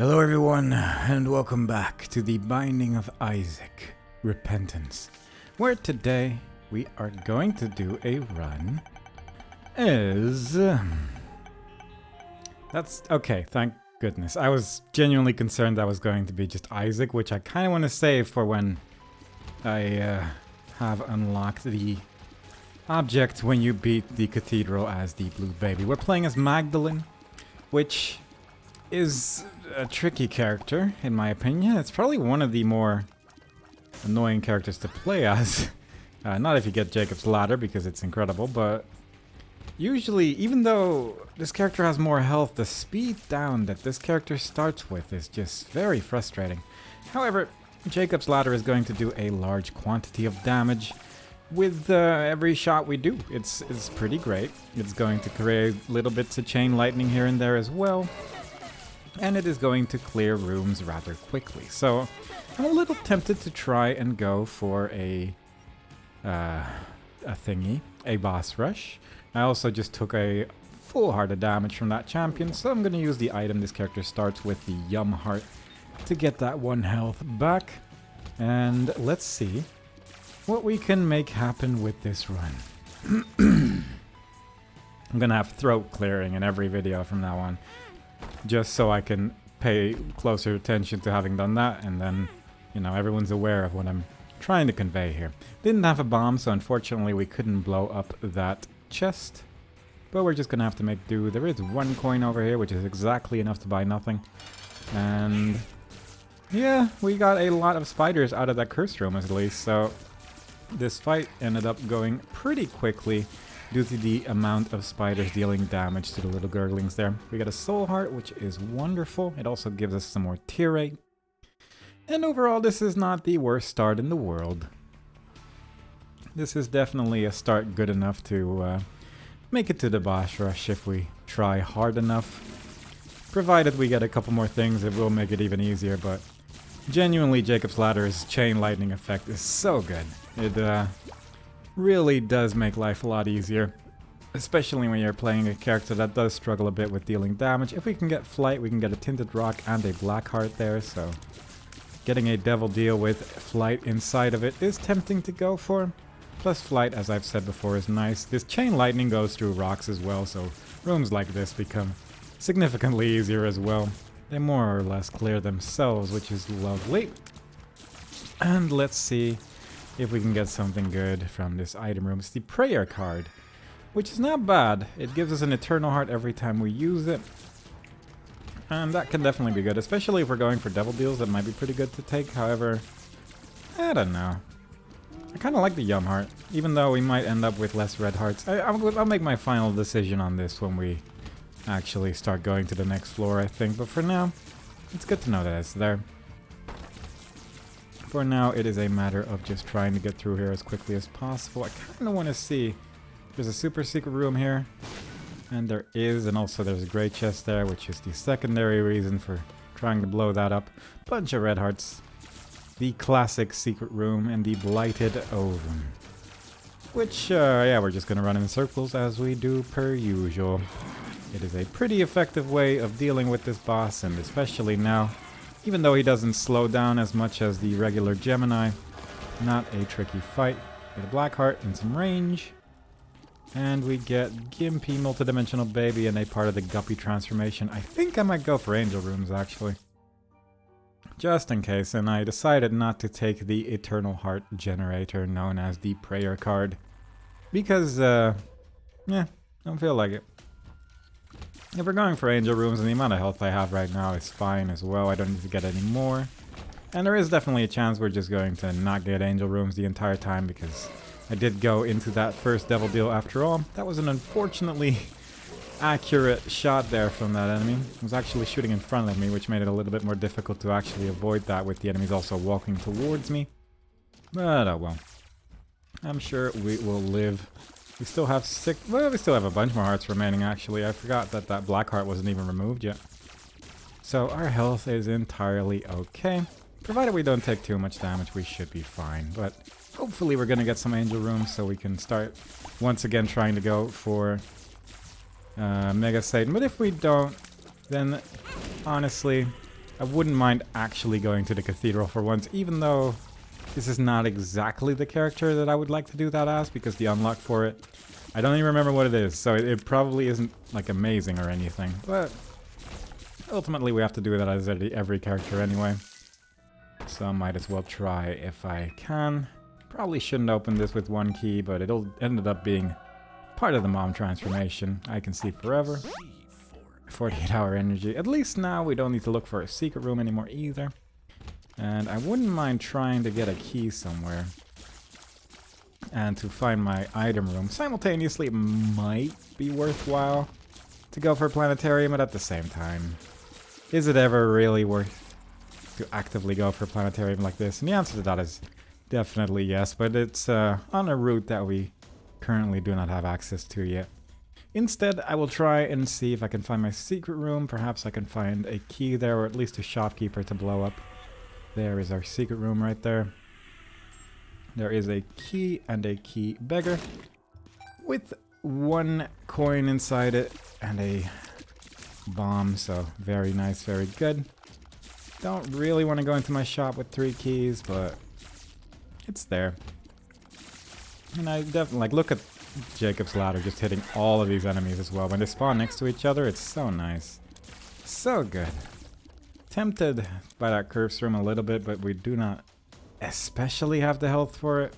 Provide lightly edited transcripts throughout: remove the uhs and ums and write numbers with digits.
Hello everyone, and welcome back to the Binding of Isaac, Repentance, where today we are going to do a run as... That's okay, thank goodness. I was genuinely concerned that was going to be just Isaac, which I kind of want to save for when I have unlocked the object when you beat the cathedral as the blue baby. We're playing as Magdalene, which is a tricky character, in my opinion. It's probably one of the more annoying characters to play as. Not if you get Jacob's Ladder, because it's incredible, but usually, even though this character has more health, the speed down that this character starts with is just very frustrating. However, Jacob's Ladder is going to do a large quantity of damage with every shot we do. It's pretty great. It's going to create little bits of chain lightning here and there as well. And it is going to clear rooms rather quickly. So I'm a little tempted to try and go for a boss rush. I also just took a full heart of damage from that champion, so I'm going to use the item this character starts with, the Yum Heart, to get that 1 health back. And let's see what we can make happen with this run. I'm going to have throat clearing in every video from now on, just so I can pay closer attention to having done that, and then, you know, everyone's aware of what I'm trying to convey here. Didn't have a bomb, so unfortunately we couldn't blow up that chest, but we're just gonna have to make do. There is 1 coin over here, which is exactly enough to buy nothing, and yeah, we got a lot of spiders out of that curse room at least, so this fight ended up going pretty quickly due to the amount of spiders dealing damage to the little gurglings there. We got a soul heart, which is wonderful. It also gives us some more tear rate. And overall, this is not the worst start in the world. This is definitely a start good enough to make it to the boss rush if we try hard enough. Provided we get a couple more things, it will make it even easier, but genuinely Jacob's Ladder's chain lightning effect is so good. It really does make life a lot easier, especially when you're playing a character that does struggle a bit with dealing damage. If we can get flight, we can get a tinted rock and a black heart there, so getting a devil deal with flight inside of it is tempting to go for. Plus flight, as I've said before, is nice. This chain lightning goes through rocks as well, so rooms like this become significantly easier as well. They more or less clear themselves, which is lovely. And let's see if we can get something good from this item room. It's the prayer card, which is not bad. It gives us an eternal heart every time we use it, and that can definitely be good, especially if we're going for devil deals. That might be pretty good to take. However, I don't know, I kind of like the Yum Heart, even though we might end up with less red hearts. I'll make my final decision on this when we actually start going to the next floor, I think, but for now it's good to know that it's there. For now, it is a matter of just trying to get through here as quickly as possible. I kind of want to see. There's a super secret room here, and there is, and also there's a gray chest there, which is the secondary reason for trying to blow that up. Bunch of red hearts. The classic secret room and the blighted ovum, which, yeah, we're just going to run in circles as we do per usual. It is a pretty effective way of dealing with this boss, and especially now, even though he doesn't slow down as much as the regular Gemini, not a tricky fight. Get a black heart and some range. And we get Gimpy, multidimensional baby, and a part of the Guppy transformation. I think I might go for angel rooms, actually, just in case, and I decided not to take the eternal heart generator known as the prayer card, because, yeah, don't feel like it. If we're going for angel rooms, and the amount of health I have right now is fine as well, I don't need to get any more. And there is definitely a chance we're just going to not get angel rooms the entire time, because I did go into that first devil deal after all. That was an unfortunately accurate shot there from that enemy. It was actually shooting in front of me, which made it a little bit more difficult to actually avoid that with the enemies also walking towards me. But oh well. I'm sure we will live. We still have we still have a bunch more hearts remaining, actually. I forgot that that black heart wasn't even removed yet. So our health is entirely okay. Provided we don't take too much damage, we should be fine. But hopefully we're going to get some angel rooms so we can start once again trying to go for Mega Satan. But if we don't, then honestly, I wouldn't mind actually going to the cathedral for once, even though this is not exactly the character that I would like to do that as, because the unlock for it, I don't even remember what it is, so it probably isn't like amazing or anything, but ultimately we have to do that as every character anyway. So I might as well try if I can. Probably shouldn't open this with one key, but it'll ended up being part of the mom transformation. I can see forever. 48-hour energy. At least now we don't need to look for a secret room anymore either. And I wouldn't mind trying to get a key somewhere. And to find my item room. Simultaneously, it might be worthwhile to go for a planetarium, but at the same time, is it ever really worth to actively go for a planetarium like this? And the answer to that is definitely yes, but it's on a route that we currently do not have access to yet. Instead, I will try and see if I can find my secret room. Perhaps I can find a key there, or at least a shopkeeper to blow up. There is our secret room right there. There is a key and a key beggar with 1 coin inside it and a bomb, so very nice, very good. Don't really want to go into my shop with 3 keys, but it's there. And I definitely, like, look at Jacob's Ladder just hitting all of these enemies as well. When they spawn next to each other, it's so nice. So good. Tempted by that curse room a little bit, but we do not especially have the health for it.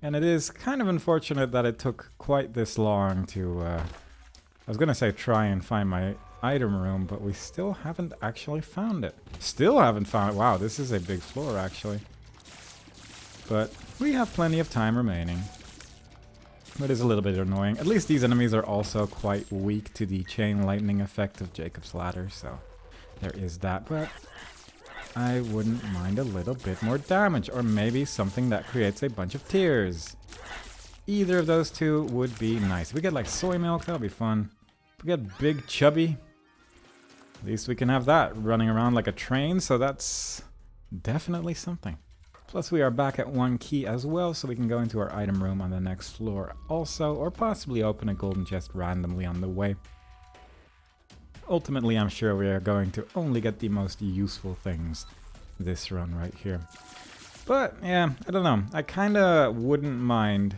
And it is kind of unfortunate that it took quite this long to, I was gonna say try and find my item room, but we still haven't actually found it. Still haven't found it. Wow, this is a big floor actually. But we have plenty of time remaining. But it's a little bit annoying. At least these enemies are also quite weak to the chain lightning effect of Jacob's Ladder, so there is that. But I wouldn't mind a little bit more damage, or maybe something that creates a bunch of tears. Either of those two would be nice. If we get like soy milk, that'll be fun. If we get big chubby, at least we can have that running around like a train, so that's definitely something. Plus we are back at 1 key as well, so we can go into our item room on the next floor also, or possibly open a golden chest randomly on the way. Ultimately, I'm sure we are going to only get the most useful things this run right here. But yeah, I don't know. I kinda wouldn't mind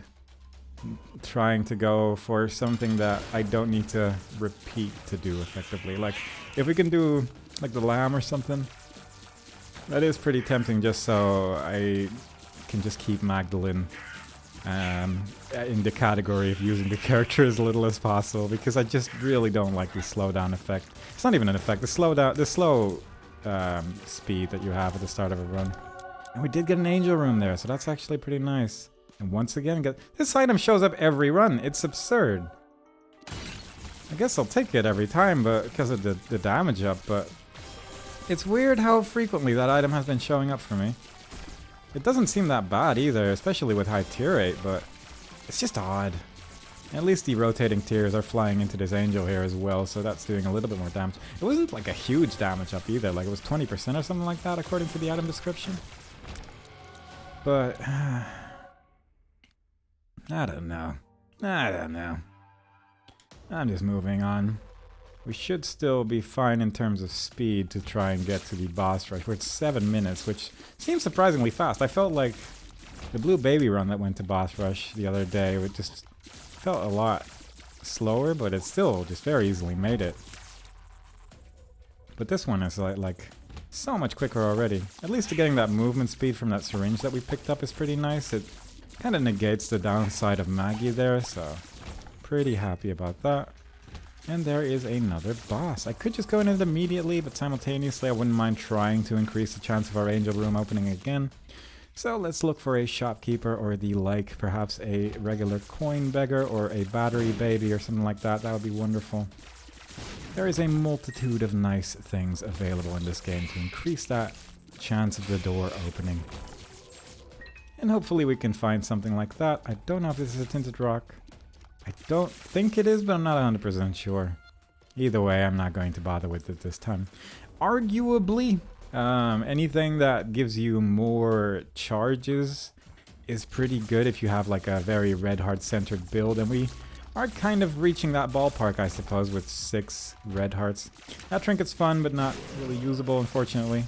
trying to go for something that I don't need to repeat to do effectively. Like, if we can do like the lamb or something, that is pretty tempting, just so I can just keep Magdalene in the category of using the character as little as possible, because I just really don't like the slowdown effect. It's not even an effect, the slow speed that you have at the start of a run. And we did get an angel room there, so that's actually pretty nice. And once again, this item shows up every run. It's absurd. I guess I'll take it every time, but because of the damage up, but it's weird how frequently that item has been showing up for me. It doesn't seem that bad either, especially with high tier rate, but it's just odd. At least the rotating tiers are flying into this angel here as well, so that's doing a little bit more damage. It wasn't like a huge damage up either, like it was 20% or something like that according to the item description. But I don't know. I'm just moving on. We should still be fine in terms of speed to try and get to the boss rush. We're at 7 minutes, which seems surprisingly fast. I felt like the Blue Baby run that went to boss rush the other day, it just felt a lot slower, but it still just very easily made it. But this one is like so much quicker already. At least getting that movement speed from that syringe that we picked up is pretty nice. It kind of negates the downside of Maggie there, so pretty happy about that. And there is another boss. I could just go in it immediately, but simultaneously I wouldn't mind trying to increase the chance of our angel room opening again. So let's look for a shopkeeper or the like, perhaps a regular coin beggar or a battery baby or something like that. That would be wonderful. There is a multitude of nice things available in this game to increase that chance of the door opening. And hopefully we can find something like that. I don't know if this is a tinted rock. I don't think it is, but I'm not 100% sure. Either way, I'm not going to bother with it this time. Arguably, anything that gives you more charges is pretty good if you have like a very red heart centered build, and we are kind of reaching that ballpark, I suppose, with 6 red hearts. That trinket's fun, but not really usable, unfortunately.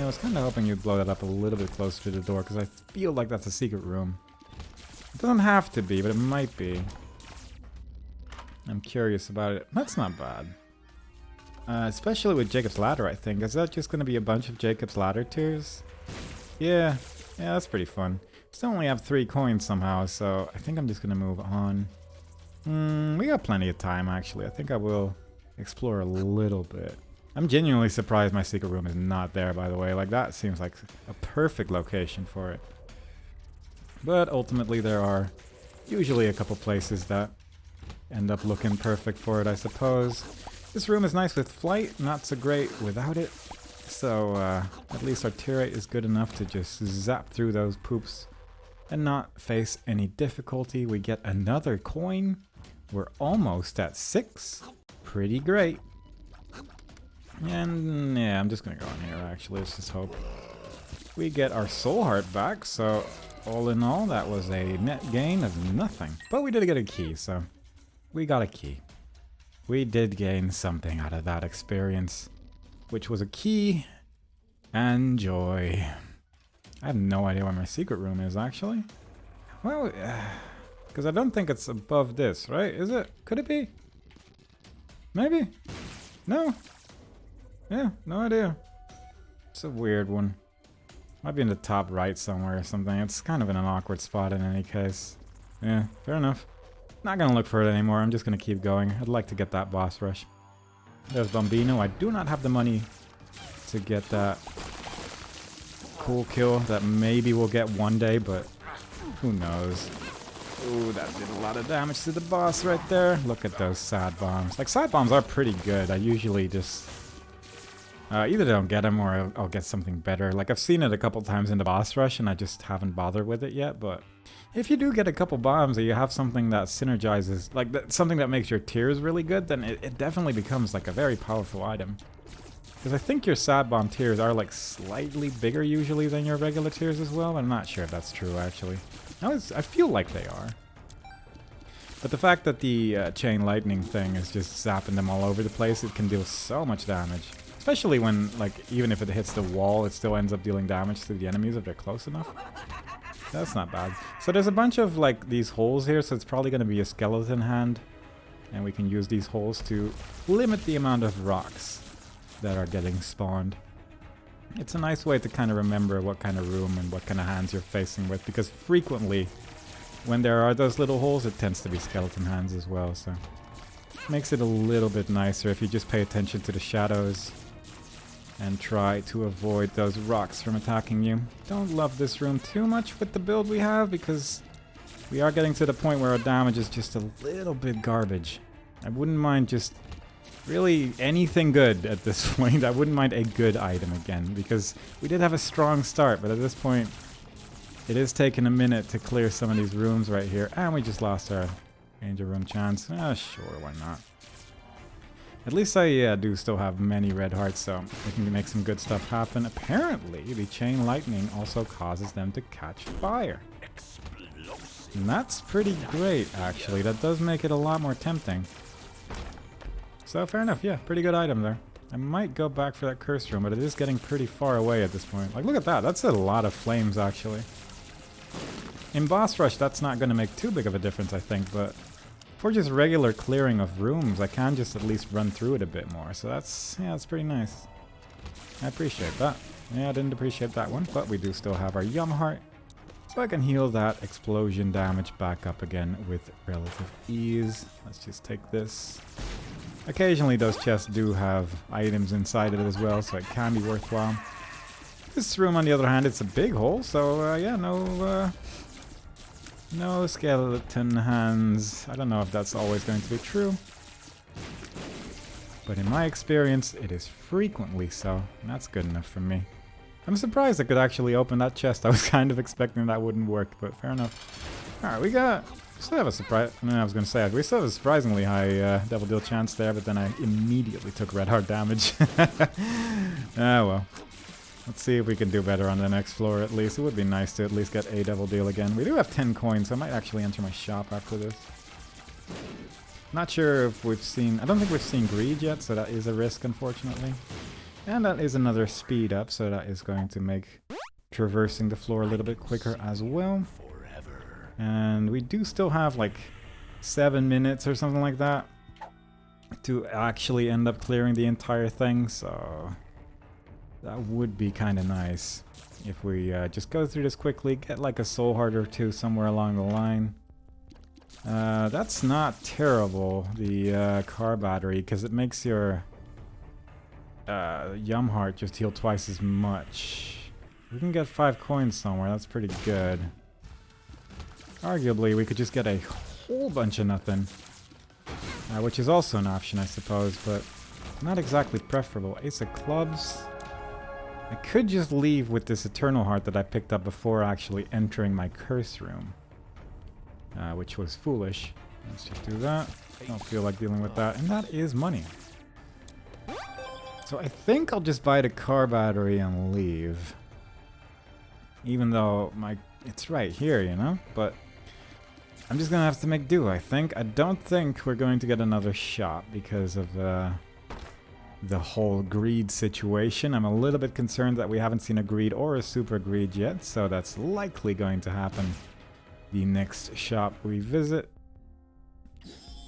I was kind of hoping you'd blow that up a little bit closer to the door, because I feel like that's a secret room. It doesn't have to be, but it might be. I'm curious about it. That's not bad. Especially with Jacob's Ladder, I think. Is that just going to be a bunch of Jacob's Ladder tiers? Yeah, that's pretty fun. Still only have 3 coins somehow, so I think I'm just going to move on. We got plenty of time, actually. I think I will explore a little bit. I'm genuinely surprised my secret room is not there, by the way. Like, that seems like a perfect location for it. But ultimately, there are usually a couple places that end up looking perfect for it, I suppose. This room is nice with flight, not so great without it. So, at least our tier 8 is good enough to just zap through those poops and not face any difficulty. We get another coin. We're almost at 6. Pretty great. And yeah, I'm just gonna go in here actually. Let's just hope we get our soul heart back. So all in all, that was a net gain of nothing. But we did get a key, so we got a key. We did gain something out of that experience, which was a key and joy. I have no idea where my secret room is, actually. Well, because I don't think it's above this, right? Is it? Could it be? Maybe? No? Yeah, no idea. It's a weird one. Might be in the top right somewhere or something. It's kind of in an awkward spot in any case. Yeah, fair enough. Not gonna look for it anymore. I'm just gonna keep going. I'd like to get that boss rush. There's Bambino. I do not have the money to get that cool kill that maybe we'll get one day, but who knows. Ooh, that did a lot of damage to the boss right there. Look at those sad bombs. Like, sad bombs are pretty good. I usually just either don't get them or I'll get something better. Like, I've seen it a couple times in the boss rush and I just haven't bothered with it yet, but if you do get a couple bombs or you have something that synergizes, like something that makes your tiers really good, then it definitely becomes like a very powerful item. Because I think your sad bomb tiers are like slightly bigger usually than your regular tiers as well. I'm not sure if that's true actually. I feel like they are. But the fact that the chain lightning thing is just zapping them all over the place, it can deal so much damage. Especially when, like, even if it hits the wall, it still ends up dealing damage to the enemies if they're close enough. That's not bad. So there's a bunch of, like, these holes here, so it's probably going to be a skeleton hand. And we can use these holes to limit the amount of rocks that are getting spawned. It's a nice way to kind of remember what kind of room and what kind of hands you're facing with, because frequently when there are those little holes, it tends to be skeleton hands as well, so makes it a little bit nicer if you just pay attention to the shadows and try to avoid those rocks from attacking you. Don't love this room too much with the build we have, because we are getting to the point where our damage is just a little bit garbage. I wouldn't mind just really anything good at this point. I wouldn't mind a good item again, because we did have a strong start, but at this point it is taking a minute to clear some of these rooms right here, and we just lost our Angel Room chance. Sure, why not? At least I do still have many red hearts, so we can make some good stuff happen. Apparently, the chain lightning also causes them to catch fire. And that's pretty great, actually. That does make it a lot more tempting. So, fair enough, yeah, pretty good item there. I might go back for that curse room, but it is getting pretty far away at this point. Like, look at that. That's a lot of flames, actually. In boss rush, that's not going to make too big of a difference, I think, but for just regular clearing of rooms, I can just at least run through it a bit more. So that's, yeah, that's pretty nice. I appreciate that. Yeah, I didn't appreciate that one, but we do still have our Yum Heart. So I can heal that explosion damage back up again with relative ease. Let's just take this. Occasionally those chests do have items inside it as well, so it can be worthwhile. This room, on the other hand, it's a big hole, so yeah, no skeleton hands. I don't know if that's always going to be true, but in my experience, it is frequently so, and that's good enough for me. I'm surprised I could actually open that chest. I was kind of expecting that wouldn't work, but fair enough. Alright, we still have a surprise. I was going to say, we still have a surprisingly high double deal chance there, but then I immediately took red heart damage. Ah, well. Let's see if we can do better on the next floor at least. It would be nice to at least get a double deal again. We do have 10 coins, so I might actually enter my shop after this. Not sure if we've seen... I don't think we've seen greed yet, so that is a risk, unfortunately. And that is another speed up, so that is going to make traversing the floor a little bit quicker as well. And we do still have like 7 minutes or something like that to actually end up clearing the entire thing, so that would be kind of nice if we just go through this quickly, get like a soul heart or two somewhere along the line. That's not terrible, the car battery, because it makes your Yum Heart just heal twice as much. We can get 5 coins somewhere, that's pretty good. Arguably, we could just get a whole bunch of nothing. Which is also an option, I suppose, but not exactly preferable. Ace of clubs. I could just leave with this Eternal Heart that I picked up before actually entering my curse room. Which was foolish. Let's just do that. Don't feel like dealing with that. And that is money. So I think I'll just buy the car battery and leave. Even though it's right here, you know? But I'm just gonna have to make do, I think. I don't think we're going to get another shop because of the whole greed situation. I'm a little bit concerned that we haven't seen a greed or a super greed yet, so that's likely going to happen the next shop we visit.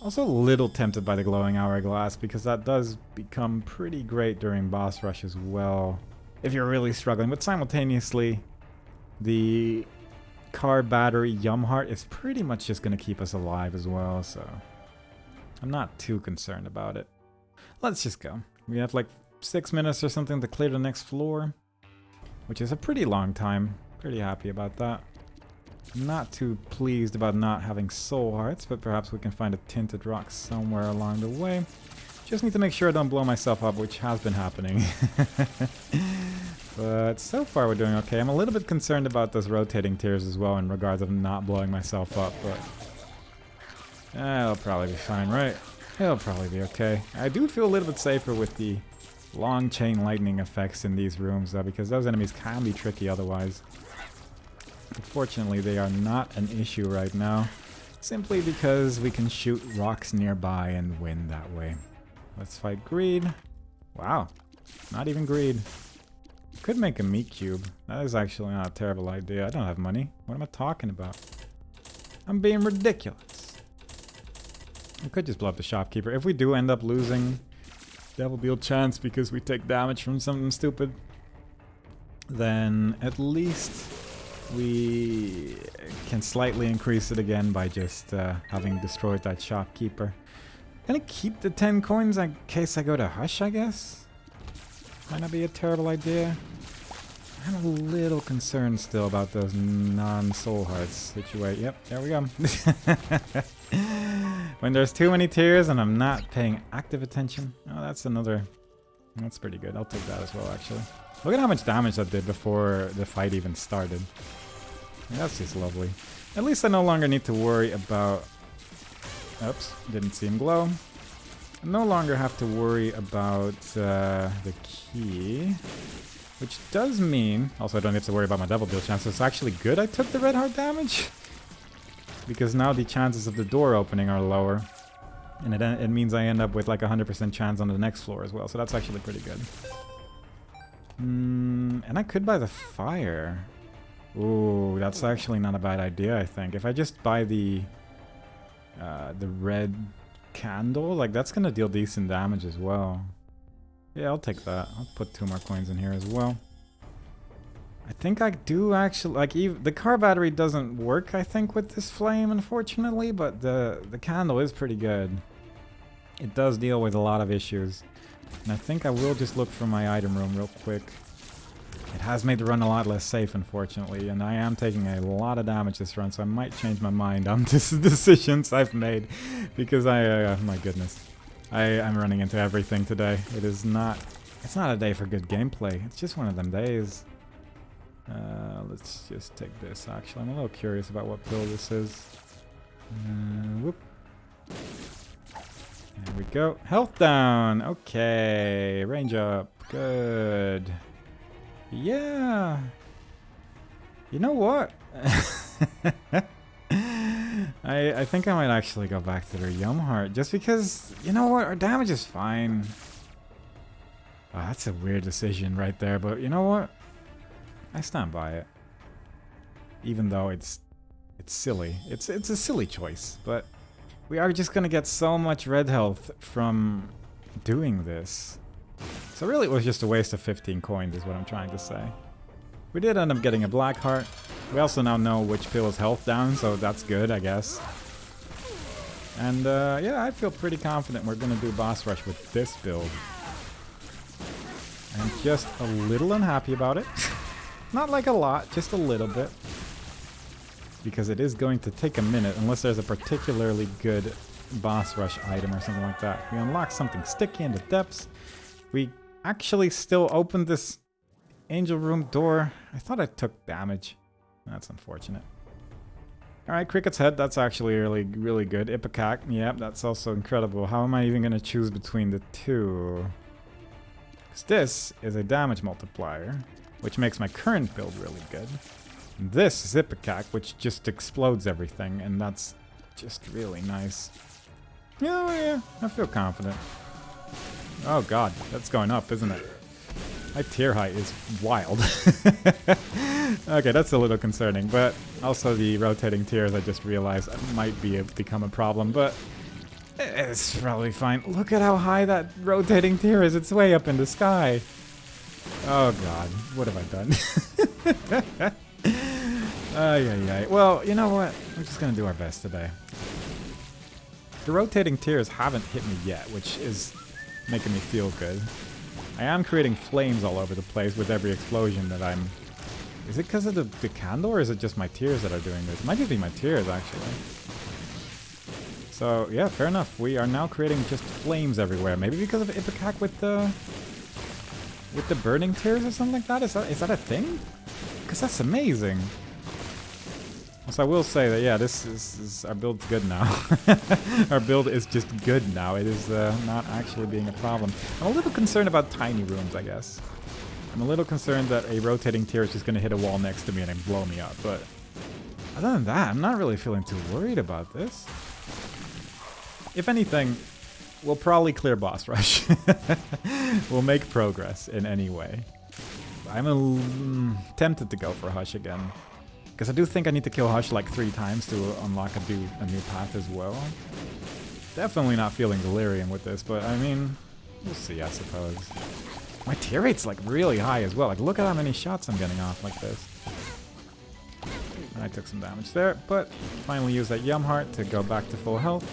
Also a little tempted by the glowing hourglass because that does become pretty great during boss rush as well, if you're really struggling, but simultaneously the car battery Yum Heart is pretty much just going to keep us alive as well, so I'm not too concerned about it. Let's just go. We have like 6 minutes or something to clear the next floor, which is a pretty long time. Pretty happy about that. Not too pleased about not having soul hearts, but perhaps we can find a tinted rock somewhere along the way. Just need to make sure I don't blow myself up, which has been happening. But so far we're doing okay. I'm a little bit concerned about those rotating tiers as well in regards of not blowing myself up, but it'll probably be fine, right? It'll probably be okay. I do feel a little bit safer with the long chain lightning effects in these rooms though, because those enemies can be tricky otherwise. Unfortunately, they are not an issue right now, simply because we can shoot rocks nearby and win that way. Let's fight greed. Wow, not even greed. Could make a meat cube. That is actually not a terrible idea. I don't have money. What am I talking about? I'm being ridiculous. We could just blow up the shopkeeper. If we do end up losing, there will be a chance because we take damage from something stupid. Then at least we can slightly increase it again by just having destroyed that shopkeeper. Gonna keep the 10 coins in case I go to Hush, I guess? Might not be a terrible idea. I'm a little concerned still about those non-soul hearts situation. Yep, there we go. When there's too many tiers and I'm not paying active attention. Oh, that's pretty good. I'll take that as well, actually. Look at how much damage that did before the fight even started. That's just lovely. At least I no longer need to worry about... Oops, didn't see him glow. I no longer have to worry about the key. Which does mean... Also, I don't have to worry about my double deal chances. It's actually good I took the red heart damage. Because now the chances of the door opening are lower. And it means I end up with like 100% chance on the next floor as well. So that's actually pretty good. And I could buy the fire. Ooh, that's actually not a bad idea, I think. If I just buy the red candle, like that's gonna deal decent damage as well. Yeah, I'll take that. I'll put 2 more coins in here as well. I think I do actually, like, the car battery doesn't work, I think, with this flame, unfortunately, but the candle is pretty good. It does deal with a lot of issues. And I think I will just look for my item room real quick. It has made the run a lot less safe, unfortunately, and I am taking a lot of damage this run, so I might change my mind on this decisions I've made, because my goodness. I'm running into everything today. It's not a day for good gameplay. It's just one of them days. Let's just take this, actually. I'm a little curious about what pill this is. Whoop. There we go. Health down. Okay. Range up. Good. Yeah. You know what? I think I might actually go back to their Yum Heart, just because, you know what, our damage is fine. Oh, that's a weird decision right there, but you know what? I stand by it. Even though it's silly. It's a silly choice, but we are just gonna get so much red health from doing this. So really it was just a waste of 15 coins is what I'm trying to say. We did end up getting a black heart. We also now know which pill is health down, so that's good, I guess. And yeah, I feel pretty confident we're gonna do boss rush with this build. I'm just a little unhappy about it. Not like a lot, just a little bit. Because it is going to take a minute, unless there's a particularly good boss rush item or something like that. We unlock something sticky in the depths. We actually still opened this angel room door. I thought I took damage. That's unfortunate. Alright, Cricket's Head, that's actually really good. Ipecac, yep, that's also incredible. How am I even going to choose between the two? Because this is a damage multiplier, which makes my current build really good. And this is Ipecac, which just explodes everything, and that's just really nice. Yeah, I feel confident. Oh god, that's going up, isn't it? My tier height is wild. Okay, that's a little concerning, but also the rotating tiers I just realized might become a problem, but it's probably fine. Look at how high that rotating tier is. It's way up in the sky. Oh god, what have I done? Ay. Well, you know what? We're just gonna do our best today. The rotating tiers haven't hit me yet, which is making me feel good. I am creating flames all over the place with every explosion that I'm... Is it because of the candle, or is it just my tiers that are doing this? It might just be my tiers, actually. So, yeah, fair enough. We are now creating just flames everywhere. Maybe because of Ipecac with the burning tiers or something like that? Is that a thing? Because that's amazing. So I will say that, yeah, this is our build's good now. Our build is just good now. It is not actually being a problem. I'm a little concerned about tiny rooms, I guess. I'm a little concerned that a rotating tier is just going to hit a wall next to me and blow me up. But other than that, I'm not really feeling too worried about this. If anything, we'll probably clear boss rush. We'll make progress in any way. I'm tempted to go for Hush again. Because I do think I need to kill Hush like 3 times to unlock a new path as well. Definitely not feeling delirium with this, but I mean, we'll see, I suppose. My tier rate's like really high as well. Like, look at how many shots I'm getting off like this. And I took some damage there, but finally used that Yum Heart to go back to full health.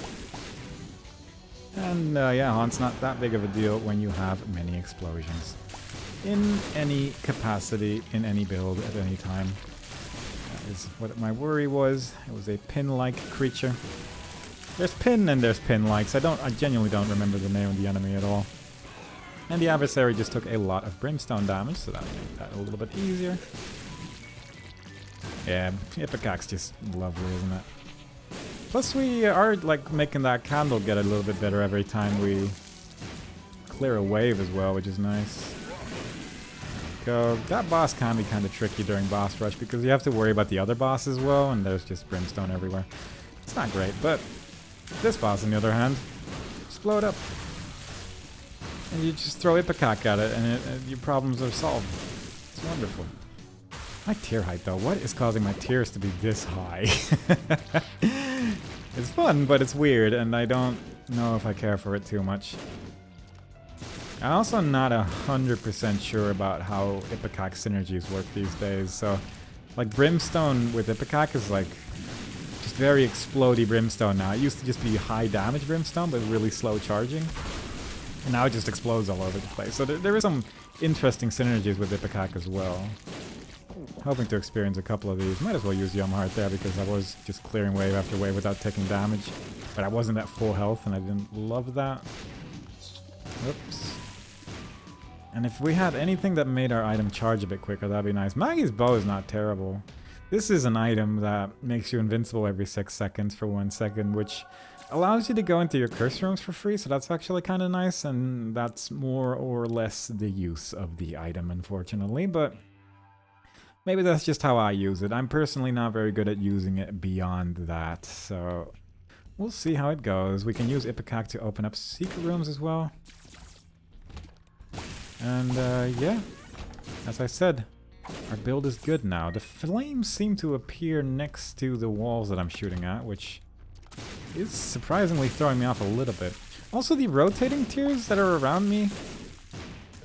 And yeah, Haunt's not that big of a deal when you have many explosions. In any capacity, in any build, at any time. Is what my worry was. It was a pin-like creature. There's pin and there's pin-likes. I genuinely don't remember the name of the enemy at all. And the adversary just took a lot of brimstone damage, so that made that a little bit easier. Yeah, Ipecac's just lovely, isn't it? Plus we are like making that candle get a little bit better every time we clear a wave as well, which is nice. Go. That boss can be kind of tricky during boss rush because you have to worry about the other boss as well, and there's just brimstone everywhere. It's not great, but this boss, on the other hand, just blow it up. And you just throw Ipecac at it, and your problems are solved. It's wonderful. My tier height, though. What is causing my tiers to be this high? It's fun, but it's weird, and I don't know if I care for it too much. I'm also not 100% sure about how Ipecac synergies work these days, so like Brimstone with Ipecac is like just very explodey Brimstone now. It used to just be high damage Brimstone, but really slow charging. And now it just explodes all over the place. So there is some interesting synergies with Ipecac as well. Hoping to experience a couple of these. Might as well use Yum Heart there because I was just clearing wave after wave without taking damage. But I wasn't at full health and I didn't love that. Oops. And if we had anything that made our item charge a bit quicker, that'd be nice. Maggie's bow is not terrible. This is an item that makes you invincible every 6 seconds for 1 second, which allows you to go into your curse rooms for free, so that's actually kind of nice, and that's more or less the use of the item, unfortunately, but Maybe that's just how I use it. I'm personally not very good at using it beyond that, so we'll see how it goes. We can use Ipecac to open up secret rooms as well. And yeah, as I said, our build is good now. The flames seem to appear next to the walls that I'm shooting at, which is surprisingly throwing me off a little bit. Also, the rotating tiers that are around me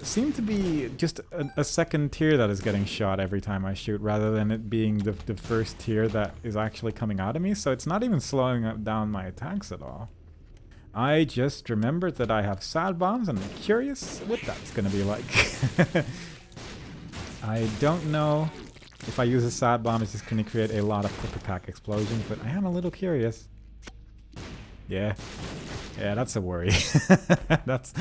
seem to be just a second tier that is getting shot every time I shoot, rather than it being the first tier that is actually coming out of me, so it's not even slowing down my attacks at all. I just remembered that I have sad bombs, and I'm curious what that's gonna be like. I don't know if I use a sad bomb, it's just gonna create a lot of Ipecac explosions, but I am a little curious. Yeah, that's a worry. that's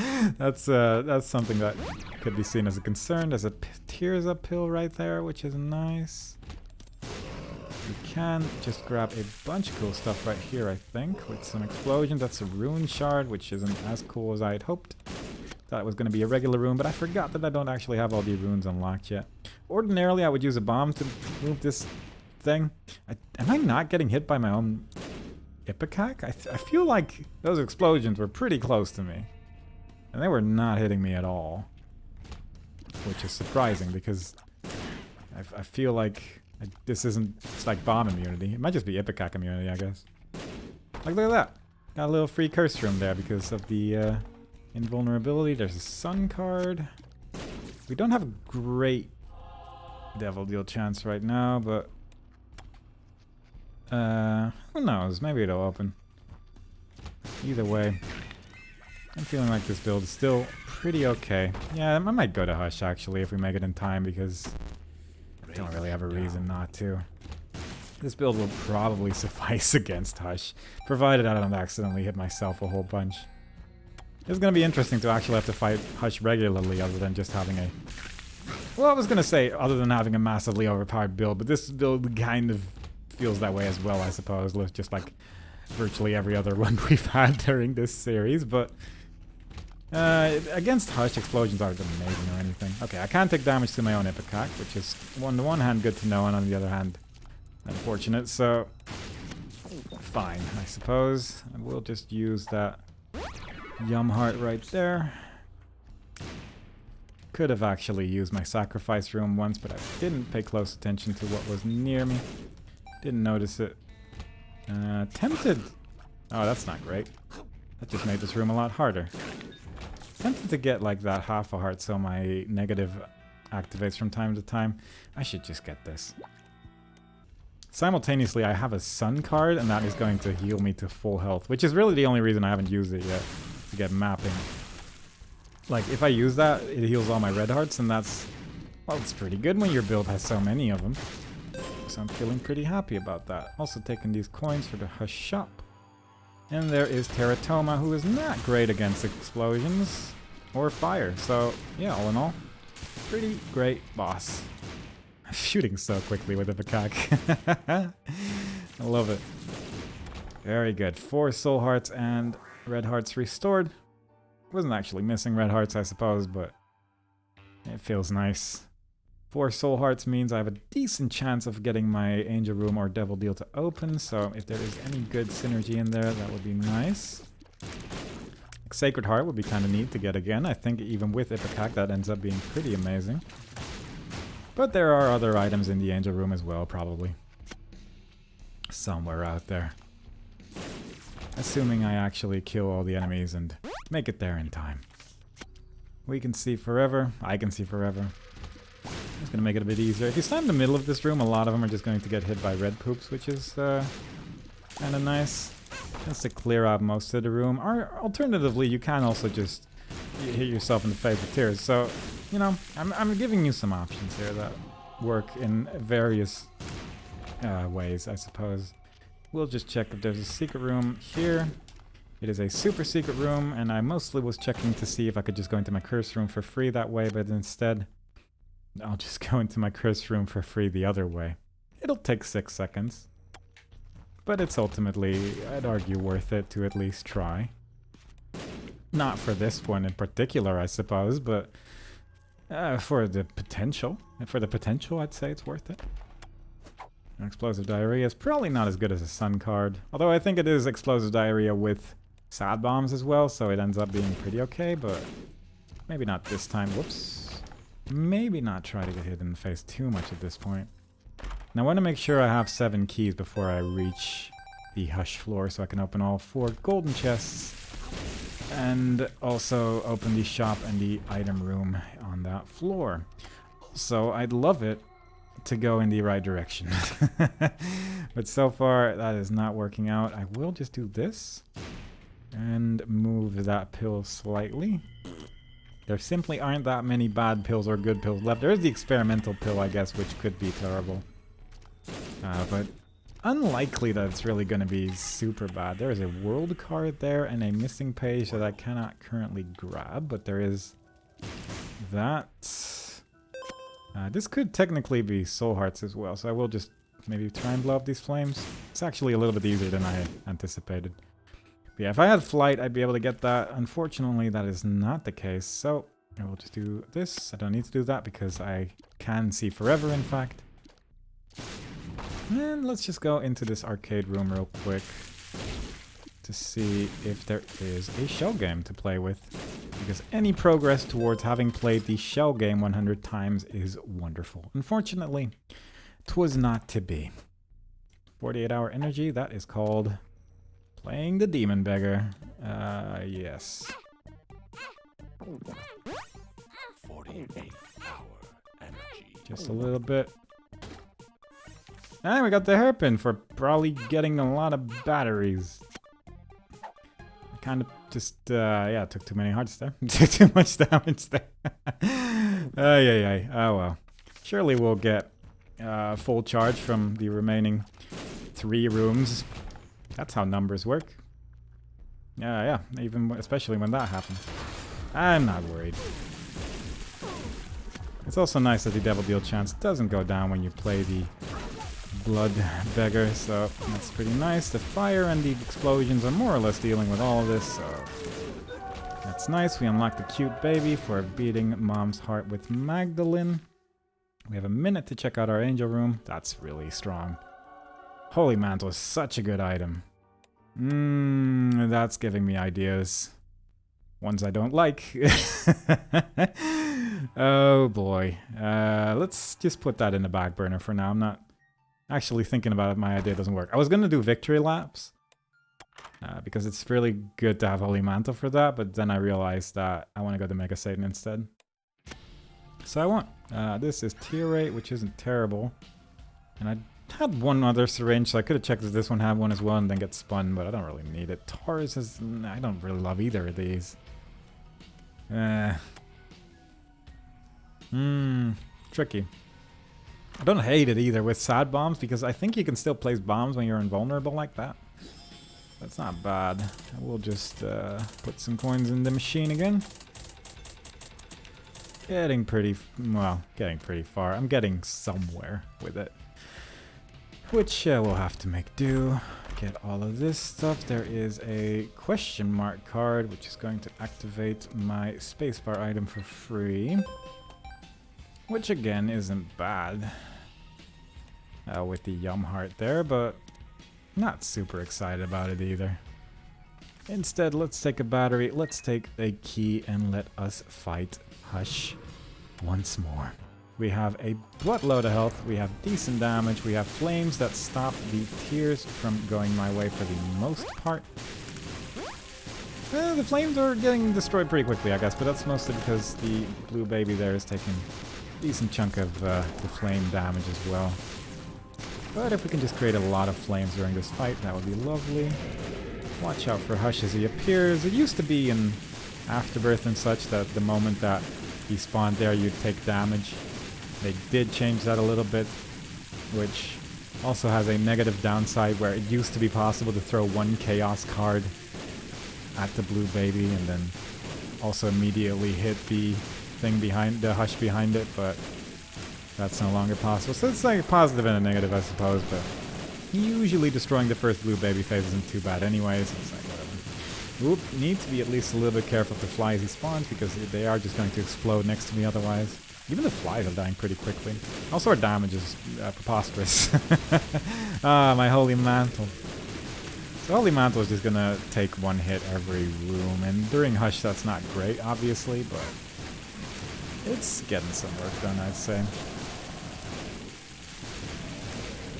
something that could be seen as a concern. There's a tears up pill right there, which is nice. We can just grab a bunch of cool stuff right here, I think, with some explosions. That's a rune shard, which isn't as cool as I had hoped. Thought it was going to be a regular rune, but I forgot that I don't actually have all the runes unlocked yet. Ordinarily, I would use a bomb to move this thing. Am I not getting hit by my own Ipecac? I feel like those explosions were pretty close to me. And they were not hitting me at all. Which is surprising, because I feel like this isn't, it's like bomb immunity. It might just be Ipecac immunity, I guess. Like, look at that. Got a little free curse room there because of the invulnerability. There's a sun card. We don't have a great devil deal chance right now, but who knows? Maybe it'll open. Either way, I'm feeling like this build is still pretty okay. Yeah, I might go to Hush actually if we make it in time, because I don't really have a reason not to. This build will probably suffice against Hush, provided I don't accidentally hit myself a whole bunch. It's gonna be interesting to actually have to fight Hush regularly, other than just having a... Well, I was gonna say other than having a massively overpowered build, but this build kind of feels that way as well, I suppose, just like virtually every other one we've had during this series, but against Hush, explosions aren't amazing or anything. Okay, I can't take damage to my own Ipecac, which is on the one hand good to know, and on the other hand unfortunate, so fine, I suppose. And we'll just use that Yum Heart right there. Could have actually used my sacrifice room once, but I didn't pay close attention to what was near me. Didn't notice it. Tempted. Oh, that's not great. That just made this room a lot harder. Tempted to get like that half a heart so my negative activates from time to time. I should just get this. Simultaneously, I have a sun card, and that is going to heal me to full health, which is really the only reason I haven't used it yet, to get mapping. Like, if I use that, it heals all my red hearts, and that's... Well, it's pretty good when your build has so many of them. So I'm feeling pretty happy about that. Also taking these coins for the Hush shop. And there is Teratoma, who is not great against explosions or fire. So, yeah, all in all, pretty great boss. I'm shooting so quickly with Ipecac. I love it. Very good. 4 soul hearts and red hearts restored. Wasn't actually missing red hearts, I suppose, but it feels nice. 4 soul hearts means I have a decent chance of getting my angel room or devil deal to open, so if there is any good synergy in there, that would be nice. Sacred heart would be kind of neat to get again. I think even with Ipecac that ends up being pretty amazing. But there are other items in the angel room as well, probably. Somewhere out there. Assuming I actually kill all the enemies and make it there in time. We can see forever. I can see forever. It's going to make it a bit easier. If you stand in the middle of this room, a lot of them are just going to get hit by red poops, which is kind of nice. Just to clear out most of the room. Or alternatively, you can also just hit yourself in the face with tears. So, you know, I'm giving you some options here that work in various ways, I suppose. We'll just check if there's a secret room here. It is a super secret room, and I mostly was checking to see if I could just go into my curse room for free that way, but instead I'll just go into my curse room for free the other way. It'll take 6 seconds, but it's ultimately, I'd argue, worth it to at least try. Not for this one in particular, I suppose, but For the potential. For the potential, I'd say it's worth it. Explosive Diarrhea is probably not as good as a Sun card. Although I think it is Explosive Diarrhea with Sad Bombs as well, so it ends up being pretty okay, but maybe not this time. Whoops. Maybe not try to get hit in the face too much at this point. Now I want to make sure I have 7 keys before I reach the Hush floor so I can open all 4 golden chests and also open the shop and the item room on that floor. Also, I'd love it to go in the right direction. But so far that is not working out. I will just do this and move that pill slightly. There simply aren't that many bad pills or good pills left. There is the experimental pill, I guess, which could be terrible. But unlikely that it's really going to be super bad. There is a world card there and a missing page that I cannot currently grab, but there is that. This could technically be soul hearts as well, so I will just maybe try and blow up these flames. It's actually a little bit easier than I anticipated. But yeah, if I had flight, I'd be able to get that. Unfortunately, that is not the case, so I will just do this. I don't need to do that because I can see forever, in fact. And let's just go into this arcade room real quick to see if there is a shell game to play with. Because any progress towards having played the shell game 100 times is wonderful. Unfortunately, 'twas not to be. 48-hour energy, that is called playing the Demon Beggar. Yes. 48-hour energy. Just a little bit. And we got the hairpin for probably getting a lot of batteries. I kind of just, yeah, took too many hearts there. Took too much damage there. Oh well. Surely we'll get full charge from the remaining 3 rooms. That's how numbers work. Yeah, even especially when that happens. I'm not worried. It's also nice that the Devil Deal chance doesn't go down when you play the Blood Beggar, so that's pretty nice. The fire and the explosions are more or less dealing with all of this, so that's nice. We unlock the cute baby for beating Mom's heart with Magdalene. We have a minute to check out our angel room. That's really strong. Holy Mantle is such a good item. That's giving me ideas. Ones I don't like. Oh boy. Let's just put that in the back burner for now. I'm not actually thinking about it. My idea doesn't work. I was going to do Victory Laps. Because it's really good to have Holy Mantle for that. But then I realized that I want to go to Mega Satan instead. So I won't. This is tier 8, which isn't terrible. And I had one other syringe, so I could have checked if this one had one as well and then get spun, but I don't really need it. Taurus is... I don't really love either of these. Tricky. I don't hate it either with sad bombs, because I think you can still place bombs when you're invulnerable like that. That's not bad. I will just put some coins in the machine again. Getting pretty... well, getting pretty far. I'm getting somewhere with it. Which we'll have to make do. Get all of this stuff. There is a question mark card, which is going to activate my spacebar item for free. Which again isn't bad. With the Yum Heart there, but not super excited about it either. Instead, let's take a battery, let's take a key, and let us fight Hush once more. We have a buttload of health, we have decent damage, we have flames that stop the tears from going my way for the most part. The flames are getting destroyed pretty quickly, I guess, but that's mostly because the blue baby there is taking a decent chunk of the flame damage as well. But if we can just create a lot of flames during this fight, that would be lovely. Watch out for Hush as he appears. It used to be in Afterbirth and such that the moment that he spawned there, you'd take damage. They did change that a little bit, which also has a negative downside where it used to be possible to throw one Chaos card at the blue baby and then also immediately hit the thing behind, the Hush behind it, but that's no longer possible. So it's like a positive and a negative, I suppose, but usually destroying the first blue baby phase isn't too bad anyways. It's like whatever. Oop, need to be at least a little bit careful of the flies he spawns because they are just going to explode next to me otherwise. Even the flies are dying pretty quickly. Also our damage is preposterous. Ah, my Holy Mantle. So Holy Mantle is just gonna take one hit every room, and during Hush that's not great, obviously, but it's getting some work done, I'd say.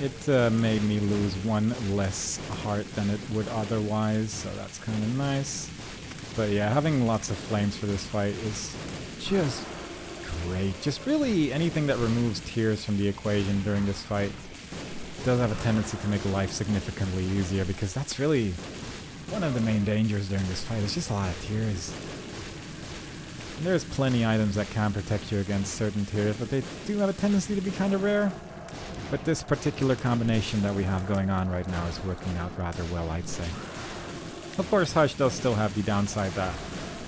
It made me lose one less heart than it would otherwise, so that's kind of nice. But yeah, having lots of flames for this fight is just great. Just really anything that removes tears from the equation during this fight does have a tendency to make life significantly easier, because that's really one of the main dangers during this fight. It's just a lot of tears. And there's plenty of items that can protect you against certain tears, but they do have a tendency to be kind of rare. But this particular combination that we have going on right now is working out rather well, I'd say. Of course, Hush does still have the downside that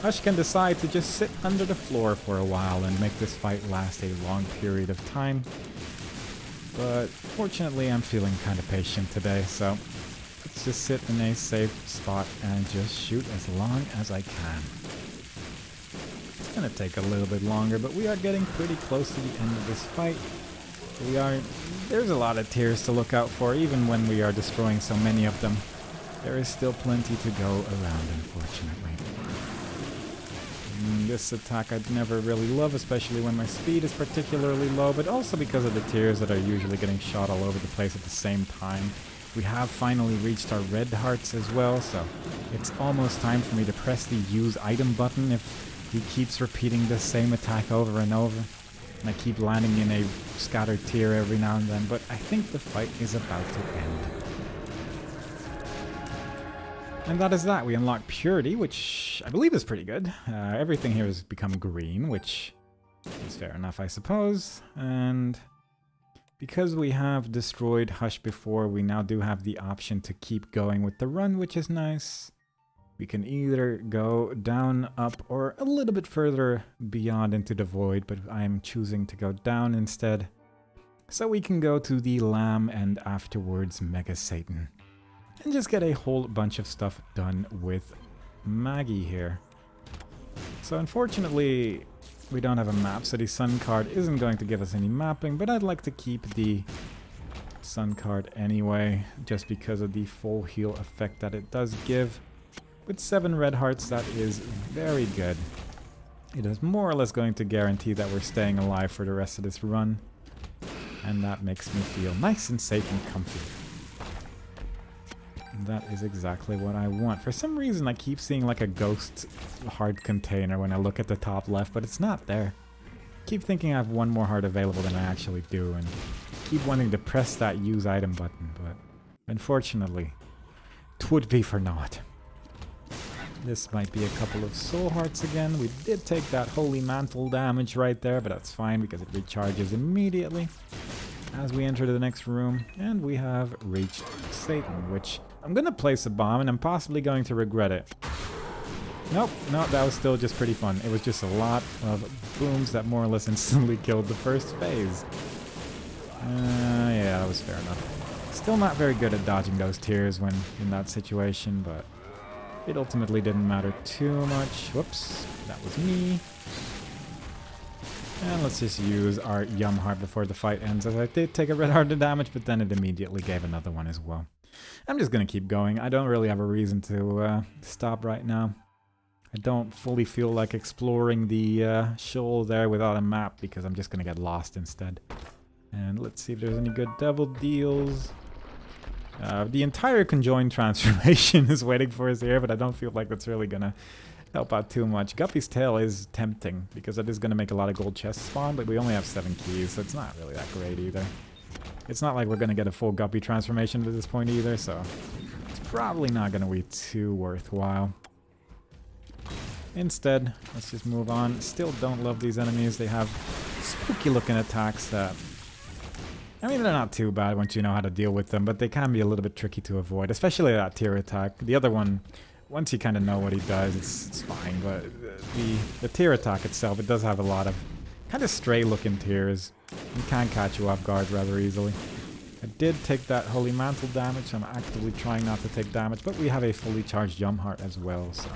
Hush can decide to just sit under the floor for a while and make this fight last a long period of time. But fortunately, I'm feeling kind of patient today, so let's just sit in a safe spot and just shoot as long as I can. It's gonna take a little bit longer, but we are getting pretty close to the end of this fight. There's a lot of tears to look out for, even when we are destroying so many of them. There is still plenty to go around, unfortunately. This attack I'd never really love, especially when my speed is particularly low, but also because of the tears that are usually getting shot all over the place at the same time. We have finally reached our red hearts as well, so it's almost time for me to press the use item button if he keeps repeating the same attack over and over. And I keep landing in a scattered tear every now and then, but I think the fight is about to end. And that is that. We unlock Purity, which I believe is pretty good. Everything here has become green, which is fair enough, I suppose. And because we have destroyed Hush before, we now do have the option to keep going with the run, which is nice. We can either go down, up, or a little bit further beyond into the void, but I'm choosing to go down instead. So we can go to the Lamb and afterwards Mega Satan. And just get a whole bunch of stuff done with Maggie here. So unfortunately, we don't have a map, so the Sun card isn't going to give us any mapping, but I'd like to keep the Sun card anyway, just because of the full heal effect that it does give. With 7 red hearts, that is very good. It is more or less going to guarantee that we're staying alive for the rest of this run. And that makes me feel nice and safe and comfy. And that is exactly what I want. For some reason, I keep seeing like a ghost heart container when I look at the top left, but it's not there. I keep thinking I have one more heart available than I actually do, and keep wanting to press that use item button, but unfortunately, it would be for naught. This might be a couple of soul hearts again. We did take that Holy Mantle damage right there, but that's fine because it recharges immediately as we enter the next room. And we have reached Satan, which I'm going to place a bomb, and I'm possibly going to regret it. Nope, no, that was still just pretty fun. It was just a lot of booms that more or less instantly killed the first phase. Yeah, that was fair enough. Still not very good at dodging those tears when in that situation, but it ultimately didn't matter too much. Whoops, that was me. And let's just use our Yum Heart before the fight ends, as I did take a red heart of damage, but then it immediately gave another one as well. I'm just going to keep going. I don't really have a reason to stop right now. I don't fully feel like exploring the shoal there without a map, because I'm just going to get lost instead. And let's see if there's any good devil deals. The entire conjoined transformation is waiting for us here, but I don't feel like that's really gonna help out too much. Guppy's Tail is tempting, because that is gonna make a lot of gold chests spawn, but we only have 7 keys, so it's not really that great either. It's not like we're gonna get a full Guppy transformation at this point either, so it's probably not gonna be too worthwhile. Instead, let's just move on. Still don't love these enemies. They have spooky looking attacks that, I mean, they're not too bad once you know how to deal with them, but they can be a little bit tricky to avoid, especially that tear attack. The other one, once you kind of know what he does, it's fine, but the tear attack itself, it does have a lot of kind of stray looking tears. It can catch you off guard rather easily. I did take that Holy Mantle damage, so I'm actively trying not to take damage, but we have a fully charged Yum Heart as well, so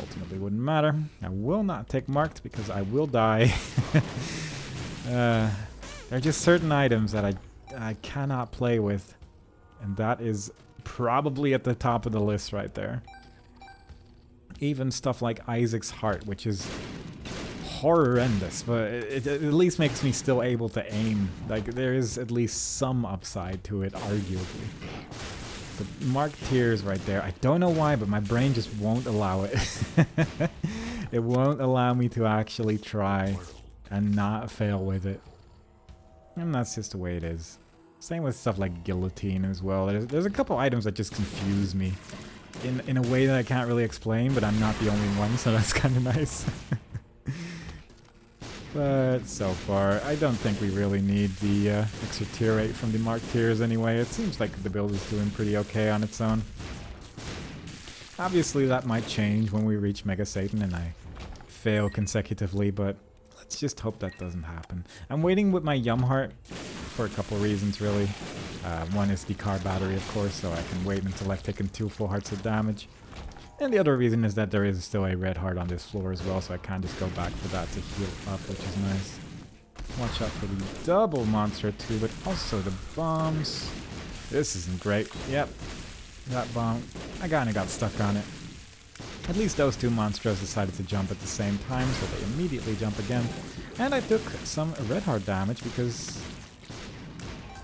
ultimately wouldn't matter. I will not take Marked because I will die. There are just certain items that I cannot play with, and that is probably at the top of the list right there. Even stuff like Isaac's Heart, which is horrendous, but it at least makes me still able to aim. Like, there is at least some upside to it, arguably. The Marked Tears right there, I don't know why, but my brain just won't allow it. It won't allow me to actually try and not fail with it. And that's just the way it is. Same with stuff like Guillotine as well. There's a couple items that just confuse me in a way that I can't really explain, but I'm not the only one, so that's kind of nice. But so far, I don't think we really need the extra tier rate from the Marked Tears anyway. It seems like the build is doing pretty okay on its own. Obviously, that might change when we reach Mega Satan and I fail consecutively, but let's just hope that doesn't happen. I'm waiting with my Yum Heart for a couple reasons, really. One is the car battery, of course, so I can wait until I've taken 2 full hearts of damage. And the other reason is that there is still a red heart on this floor as well, so I can't just go back for that to heal up, which is nice. Watch out for the double monster too, but also the bombs. This isn't great. Yep, that bomb, I kinda got stuck on it. At least those 2 monsters decided to jump at the same time, so they immediately jump again. And I took some red heart damage because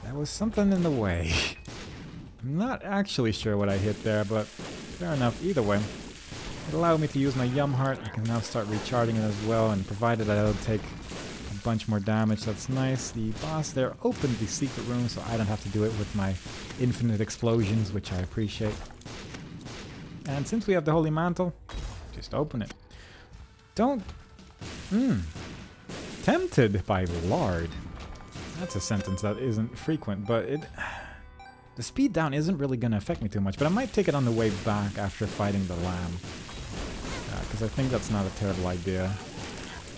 there was something in the way. I'm not actually sure what I hit there, but fair enough. Either way, it allowed me to use my Yum Heart. I can now start recharging it as well, and provided I don't take a bunch more damage, that's nice. The boss there opened the secret room, so I don't have to do it with my infinite explosions, which I appreciate. And since we have the Holy Mantle, just open it. Don't... Tempted by lard. That's a sentence that isn't frequent, but it... The speed down isn't really going to affect me too much, but I might take it on the way back after fighting the lamb. Because I think that's not a terrible idea.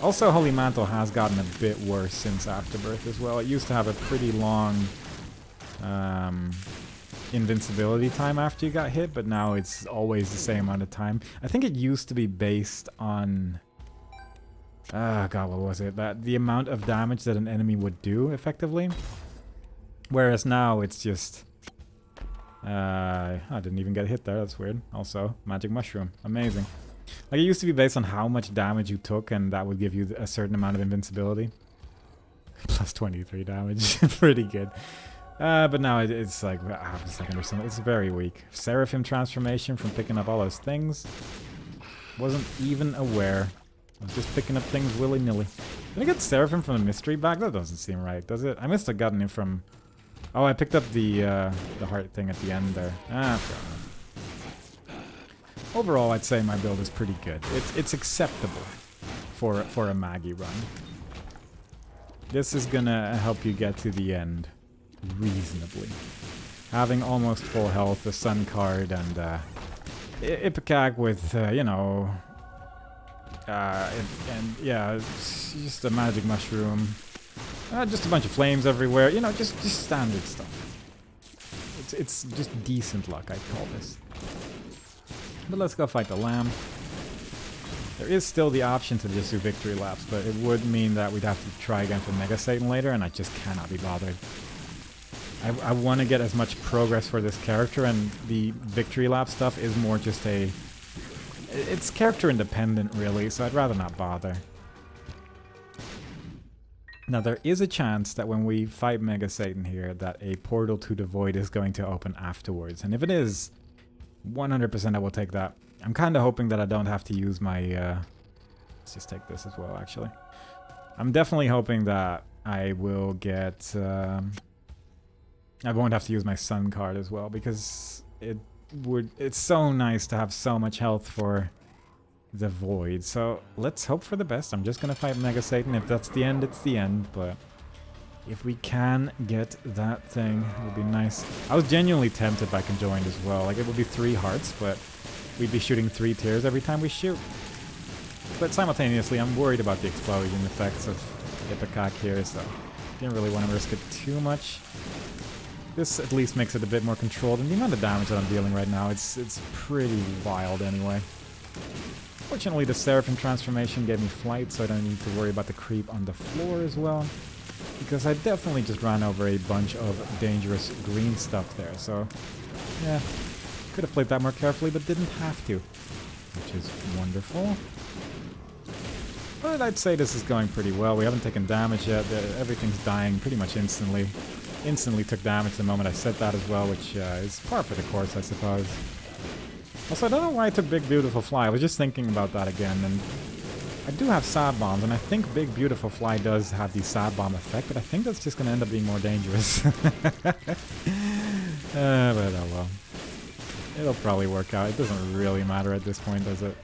Also, Holy Mantle has gotten a bit worse since Afterbirth as well. It used to have a pretty long invincibility time after you got hit, but now it's always the same amount of time. I think it used to be based on... God, what was it? The amount of damage that an enemy would do, effectively. Whereas now it's just... I didn't even get hit there, that's weird. Also, Magic Mushroom, amazing. Like, it used to be based on how much damage you took, and that would give you a certain amount of invincibility. Plus 23 damage, pretty good. But now it's like half a second or something. It's very weak. Seraphim transformation from picking up all those things. Wasn't even aware. I was just picking up things willy-nilly. Did I get Seraphim from the mystery bag? That doesn't seem right, does it? I must have gotten it from... Oh, I picked up the heart thing at the end there. Fair enough. Overall, I'd say my build is pretty good. It's acceptable for a Maggie run. This is gonna help you get to the end reasonably. Having almost full health, the Sun card, and Ipecac with, you know... and yeah, it's just a Magic Mushroom. Just a bunch of flames everywhere, you know, just standard stuff. It's just decent luck, I'd call this. But let's go fight the lamb. There is still the option to just do victory laps, but it would mean that we'd have to try again for Mega Satan later, and I just cannot be bothered. I want to get as much progress for this character, and the victory lap stuff is more just a... It's character independent, really, so I'd rather not bother. Now, there is a chance that when we fight Mega Satan here, that a portal to the void is going to open afterwards. And if it is, 100% I will take that. I'm kind of hoping that I don't have to use my... let's just take this as well, actually. I'm definitely hoping that I will get... I won't have to use my Sun card as well, because it's so nice to have so much health for... the void. So let's hope for the best. I'm just gonna fight Mega Satan. If that's the end, it's the end, but if we can get that thing, it would be nice. I was genuinely tempted by Conjoined as well. Like, it would be 3 hearts, but we'd be shooting 3 tears every time we shoot. But simultaneously, I'm worried about the explosion effects of Ipecac here, so didn't really want to risk it too much. This at least makes it a bit more controlled, and the amount of damage that I'm dealing right now, it's pretty wild anyway. Fortunately, the Seraphim transformation gave me flight, so I don't need to worry about the creep on the floor as well. Because I definitely just ran over a bunch of dangerous green stuff there, so yeah, could have played that more carefully, but didn't have to, which is wonderful. But I'd say this is going pretty well. We haven't taken damage yet. Everything's dying pretty much instantly. Instantly took damage the moment I said that as well, which is par for the course, I suppose. Also, I don't know why I took Big Beautiful Fly. I was just thinking about that again, and I do have Sad Bombs, and I think Big Beautiful Fly does have the Sad Bomb effect, but I think that's just going to end up being more dangerous. But oh well. It'll probably work out. It doesn't really matter at this point, does it?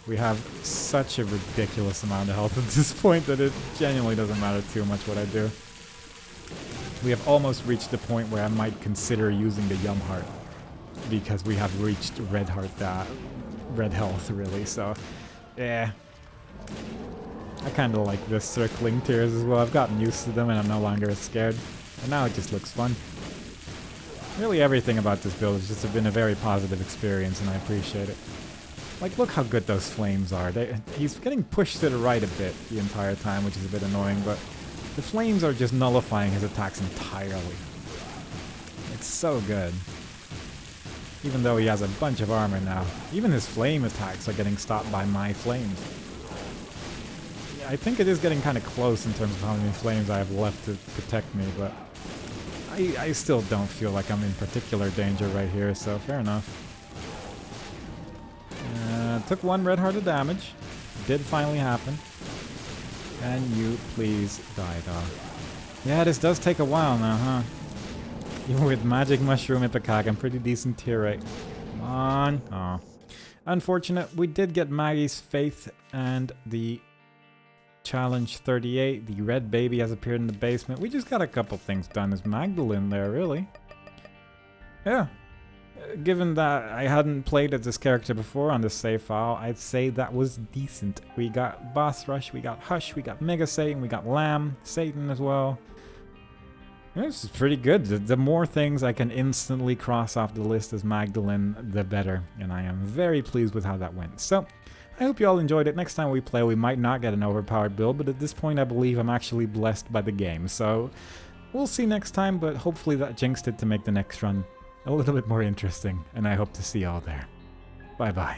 We have such a ridiculous amount of health at this point that it genuinely doesn't matter too much what I do. We have almost reached the point where I might consider using the Yum Heart, because we have reached red health really, so yeah. I kind of like the circling tears as well. I've gotten used to them and I'm no longer as scared, and now it just looks fun. Really everything about this build has just been a very positive experience, and I appreciate it. Like, look how good those flames are. He's getting pushed to the right a bit the entire time, which is a bit annoying, but the flames are just nullifying his attacks entirely. It's so good. Even though he has a bunch of armor now. Even his flame attacks are getting stopped by my flames. Yeah, I think it is getting kind of close in terms of how many flames I have left to protect me, but I still don't feel like I'm in particular danger right here, so fair enough. Took one red heart of damage. Did finally happen. Can you please die, dog? Yeah, this does take a while now, huh? Even with Magic Mushroom Ipecac, I'm pretty decent tier rate. Come on. Aw. Unfortunate. We did get Maggie's Faith and the Challenge 38. The red baby has appeared in the basement. We just got a couple things done. Is Magdalene there, really? Yeah. Given that I hadn't played as this character before on this save file, I'd say that was decent. We got Boss Rush, we got Hush, we got Mega Satan, we got Lamb, Satan as well. This is pretty good. The more things I can instantly cross off the list as Magdalene, the better. And I am very pleased with how that went. So, I hope you all enjoyed it. Next time we play, we might not get an overpowered build, but at this point I believe I'm actually blessed by the game. So, we'll see next time, but hopefully that jinxed it to make the next run a little bit more interesting, and I hope to see y'all there. Bye-bye.